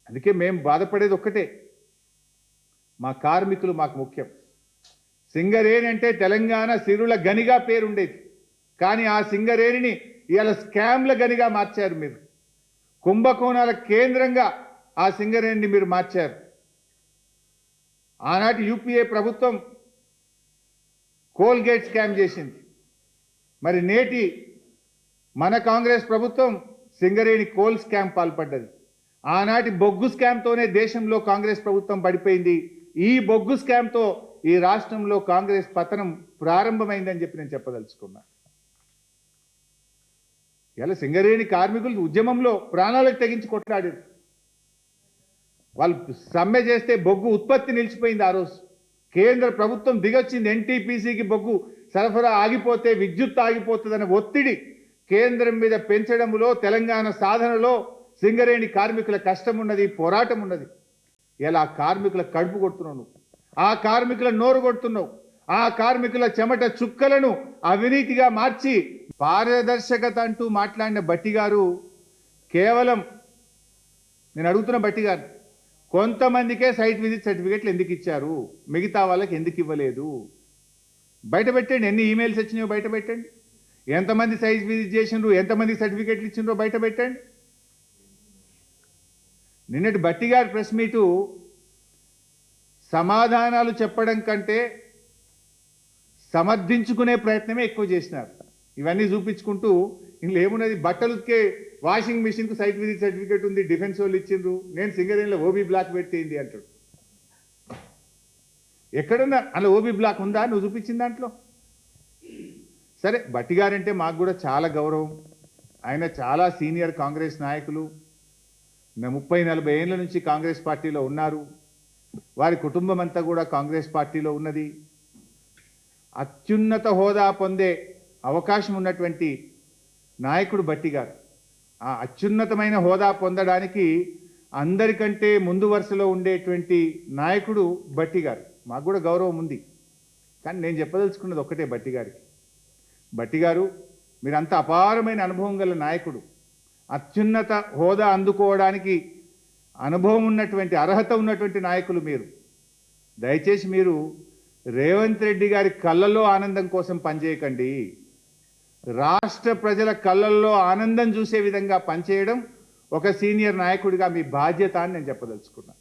అందుకే మేము బాధపడేది ఒక్కటే, మా కార్మికులు మాకు ముఖ్యం. సింగరేణి అంటే తెలంగాణ సిరుల గనిగా పేరుండేది, కానీ ఆ సింగరేణిని ఇవాళ స్కామ్ల గనిగా మార్చారు మీరు. కుంభకోణాల కేంద్రంగా ఆ సింగరేణిని మీరు మార్చారు. ఆనాటి యూపీఏ ప్రభుత్వం కోల్గేట్ స్కామ్ చేసింది. మరి నేటి మన కాంగ్రెస్ ప్రభుత్వం సింగరేణి కోల్ స్కామ్ పాల్పడ్డది. ఆనాటి బొగ్గు స్కామ్తోనే దేశంలో కాంగ్రెస్ ప్రభుత్వం పడిపోయింది. ఈ బొగ్గు స్కామ్తో ఈ రాష్ట్రంలో కాంగ్రెస్ పతనం ప్రారంభమైందని చెప్పి నేను చెప్పదలుచుకున్నా. ఇలా సింగరేణి కార్మికులు ఉద్యమంలో ప్రాణాలకు తెగించి కొట్లాడారు. వాళ్ళు సమ్మె చేస్తే బొగ్గు ఉత్పత్తి నిలిచిపోయింది. ఆ రోజు కేంద్ర ప్రభుత్వం దిగొచ్చింది. ఎన్టీపీసీకి బొగ్గు సరఫరా ఆగిపోతే విద్యుత్ ఆగిపోతుందన్న ఒత్తిడి కేంద్రం మీద పెంచడంలో, తెలంగాణ సాధనలో సింగరేణి కార్మికుల కష్టం ఉన్నది, పోరాటం ఉన్నది. ఇలా ఆ కార్మికుల కడుపు కొడుతున్నావు నువ్వు, ఆ కార్మికుల నోరు కొడుతున్నావు, ఆ కార్మికుల చెమట చుక్కలను అవినీతిగా మార్చి పారదర్శకత అంటూ మాట్లాడిన భట్టి గారు కేవలం, నేను అడుగుతున్న భట్టి గారు, కొంతమందికే సైట్ విజిట్ సర్టిఫికెట్లు ఎందుకు ఇచ్చారు, మిగతా వాళ్ళకి ఎందుకు ఇవ్వలేదు? బయట పెట్టండి. ఎన్ని ఈమెయిల్స్ వచ్చినాయో బయట పెట్టండి. ఎంతమంది సైట్ విజిట్ చేసిండ్రు, ఎంతమంది సర్టిఫికెట్లు ఇచ్చిండ్రో బయట పెట్టండి. నిన్నటి భట్టి గారి ప్రెస్ మీటు సమాధానాలు చెప్పడం కంటే సమర్థించుకునే ప్రయత్నమే ఎక్కువ చేసినారు. ఇవన్నీ చూపించుకుంటూ ఇందులో ఏమున్నది, బట్టలుకే వాషింగ్ మిషన్కు సైట్ విజిట్ సర్టిఫికేట్ ఉంది, డిఫెన్స్ వాళ్ళు ఇచ్చిండ్రు, నేను సింగరేణిలో ఓబీ బ్లాక్ పెట్టింది అంటాడు. ఎక్కడున్నా అలా ఓబీ బ్లాక్ ఉందా నువ్వు చూపించిన దాంట్లో? సరే, భట్టి గారంటే మాకు కూడా చాలా గౌరవం. ఆయన చాలా సీనియర్ కాంగ్రెస్ నాయకులు, 30-40 ఏళ్ళ నుంచి కాంగ్రెస్ పార్టీలో ఉన్నారు. వారి కుటుంబం అంతా కూడా కాంగ్రెస్ పార్టీలో ఉన్నది. అత్యున్నత హోదా పొందే అవకాశం ఉన్నటువంటి నాయకుడు భట్టి గారు. ఆ అత్యున్నతమైన హోదా పొందడానికి అందరికంటే ముందు వరుసలో ఉండేటువంటి నాయకుడు భట్టి గారు. మాకు కూడా గౌరవం ఉంది. కానీ నేను చెప్పదలుచుకున్నది ఒక్కటే భట్టి గారికి, భట్టి గారు మీరంత అపారమైన అనుభవం గల నాయకుడు, అత్యున్నత హోదా అందుకోవడానికి అనుభవం ఉన్నటువంటి, అర్హత ఉన్నటువంటి నాయకులు మీరు. దయచేసి మీరు రేవంత్ రెడ్డి గారి కళ్ళల్లో ఆనందం కోసం పనిచేయకండి. రాష్ట్ర ప్రజల కళ్ళల్లో ఆనందం చూసే విధంగా పనిచేయడం ఒక సీనియర్ నాయకుడిగా మీ బాధ్యత అని నేను చెప్పదలుచుకున్నా.